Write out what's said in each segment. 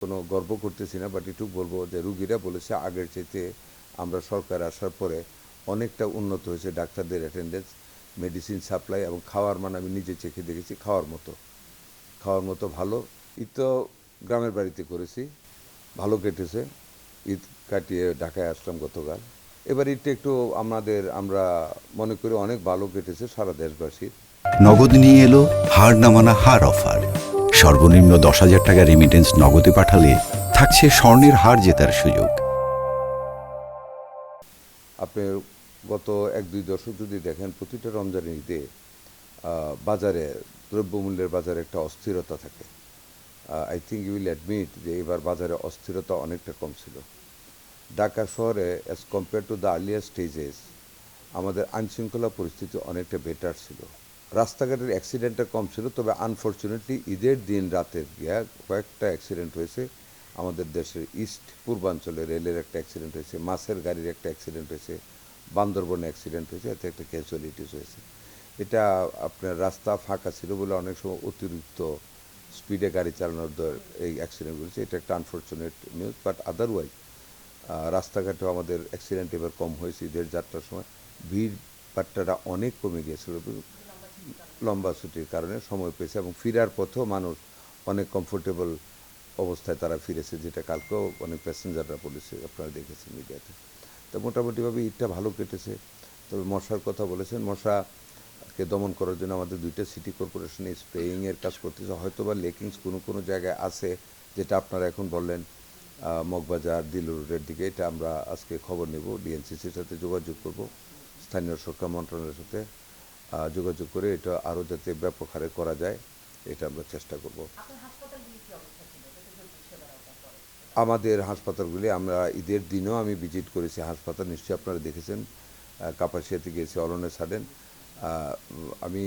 কোনো গর্ব করতেছি না, বাট এটুকু বলবো যে রুগীরা বলেছে আগের চাইতে আমরা সরকার আসার পরে অনেকটা উন্নত হয়েছে। ডাক্তারদের অ্যাটেন্ডেন্স, মেডিসিন সাপ্লাই এবং খাওয়ার মান আমি নিজে চেখে দেখেছি, খাওয়ার মতো ভালো। ঈদ তো গ্রামের বাড়িতে করেছি, ভালো কেটেছে। ঈদ কাটিয়ে ঢাকায় আসলাম গতকাল। এবার ঈদটা একটু আমরা মনে করি অনেক ভালো কেটেছে সারা দেশবাসীর। নগদ নিয়ে এলো হার না মানা হার অফার। সর্বনিম্ন 10,000 টাকা রেমিটেন্স নগদে পাঠালে থাকছে স্বর্ণের হার জেতার সুযোগ। আপনি গত 1-2 দশক যদি দেখেন, প্রতিটা রমজানের ঈদে বাজারে দ্রব্যমূল্যের বাজারে একটা অস্থিরতা থাকে। I think you will admit যে এবার বাজারে অস্থিরতা অনেকটা কম ছিল। ঢাকা শহরে as compare to the earlier stages আমাদের আইনশৃঙ্খলা পরিস্থিতি অনেকটা বেটার ছিল। রাস্তাঘাটের অ্যাক্সিডেন্টটা কম ছিল, তবে আনফর্চুনেটলি ঈদের দিন রাতের গিয়া কয়েকটা অ্যাক্সিডেন্ট হয়েছে। আমাদের দেশের ইস্ট পূর্বাঞ্চলে রেলের একটা অ্যাক্সিডেন্ট হয়েছে, মাছের গাড়ির একটা অ্যাক্সিডেন্ট হয়েছে, বান্দরবনে অ্যাক্সিডেন্ট হয়েছে, এতে একটা ক্যাজুয়ালিটিস হয়েছে। এটা আপনার রাস্তা ফাঁকা ছিল বলে অনেক সময় অতিরিক্ত স্পিডে গাড়ি চালানোর এই অ্যাক্সিডেন্টগুলো হয়েছে। এটা একটা আনফর্চুনেট নিউজ, বাট আদারওয়াইজ রাস্তাঘাটেও আমাদের অ্যাক্সিডেন্ট এবার কম হয়েছে। ঈদের যাত্রার সময় ভিড় পাট্টাটা অনেক কমে গিয়েছিল, লম্বা ছুটির কারণে সময় পেয়েছে, এবং ফেরার পথেও মানুষ অনেক কমফোর্টেবল অবস্থায় তারা ফিরেছে, যেটা কালকেও অনেক প্যাসেঞ্জাররা বলেছে, আপনারা দেখেছেন মিডিয়াতে। তো মোটামুটিভাবে ঈদটা ভালো কেটেছে। তবে মশার কথা বলেছেন, মশাকে দমন করার জন্য আমাদের 2টা সিটি কর্পোরেশনে স্প্রেয়িংয়ের কাজ করতেছে। হয়তো বা লেকিংস কোনো জায়গায় আছে, যেটা আপনারা এখন বললেন মগবাজার দিলু রোডের দিকে। এটা আমরা আজকে খবর নেব, ডিএনসিসির সাথে যোগাযোগ করব, স্থানীয় শিক্ষা মন্ত্রণালয়ের সাথে যোগাযোগ করে এটা আরও যাতে ব্যাপক হারে করা যায়, এটা আমরা চেষ্টা করব। আমাদের হাসপাতালগুলি আমরা ঈদের দিনও আমি ভিজিট করেছি হাসপাতাল, নিশ্চয়ই আপনারা দেখেছেন। কাপাসিয়াতে গিয়েছি, অলনে সাডেন। আমি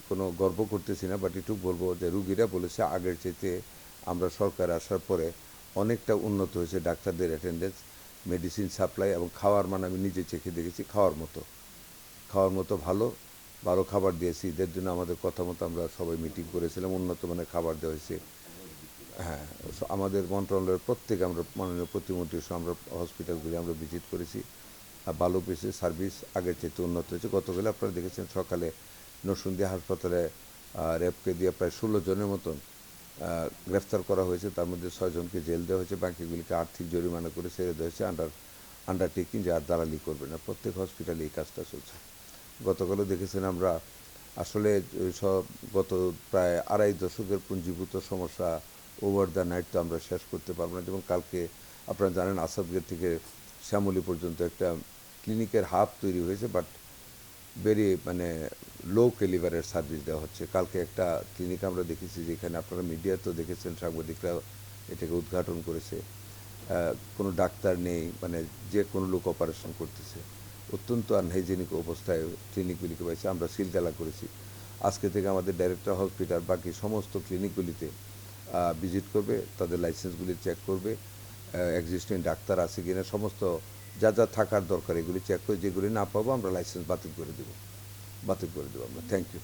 কোনো গর্ব করতেছি না, বাট এটুকু বলবো যে রুগীরা বলেছে আগের চাইতে আমরা সরকার আসার পরে অনেকটা উন্নত হয়েছে। ডাক্তারদের অ্যাটেন্ডেন্স, মেডিসিন সাপ্লাই এবং খাওয়ার মান আমি নিজে চেখে দেখেছি, খাওয়ার মতো ভালো খাবার দিয়েছি। ঈদের জন্য আমাদের কথা মতো আমরা সবাই মিটিং করেছিলাম, উন্নত মানের খাবার দেওয়া হয়েছে। হ্যাঁ, আমাদের মন্ত্রণালয়ের প্রত্যেকে আমরা মাননীয় প্রতিমন্ত্রীর সহ আমরা হসপিটালগুলি আমরা ভিজিট করেছি। ভালো পেয়েছে, সার্ভিস আগের চাইতে উন্নত হয়েছে। গতকাল আপনারা দেখেছেন সকালে নরসিংদী হাসপাতালে র্যাবকে দিয়ে প্রায় 16 জনের মতন গ্রেফতার করা হয়েছে। তার মধ্যে 6 জনকে জেল দেওয়া হয়েছে, বাকিগুলিকে আর্থিক জরিমানা করে ছেড়ে দেওয়া হয়েছে আন্ডারটেকিং যে আর দালালি করবে না। প্রত্যেক হসপিটালে এই কাজটা চলছে। গতকালও দেখেছেন আমরা আসলে সব গত প্রায় 2.5 দশকের পুঞ্জীভূত সমস্যা ওভার দ্য নাইট তো আমরা শেষ করতে পারবো না। যেমন কালকে আপনারা জানেন আসাদগেট থেকে শ্যামলী পর্যন্ত একটা ক্লিনিকের হাব তৈরি হয়েছে, বাট ভেরি লো ক্যালিবারের সার্ভিস দেওয়া হচ্ছে। কালকে একটা ক্লিনিক আমরা দেখেছি, যেখানে আপনারা মিডিয়াতেও দেখেছেন, সাংবাদিকরা এটাকে উদ্ঘাটন করেছে। কোনো ডাক্তার নেই, যে কোনো লোক অপারেশন করতেছে। অত্যন্ত আনহাইজেনিক অবস্থায় ক্লিনিকগুলিকে পাইছে। আমরা সিলগালা করেছি। আজকে থেকে আমাদের ডাইরেক্টর হসপিটাল বাকি সমস্ত ক্লিনিকগুলিতে ভিজিট করবে, তাদের লাইসেন্সগুলি চেক করবে, এক্সিস্টিং ডাক্তার আছে কিনা, সমস্ত যা থাকার দরকার এগুলি চেক করে, যেগুলি না পাবো আমরা লাইসেন্স বাতিল করে দেবো আমরা। Thank you.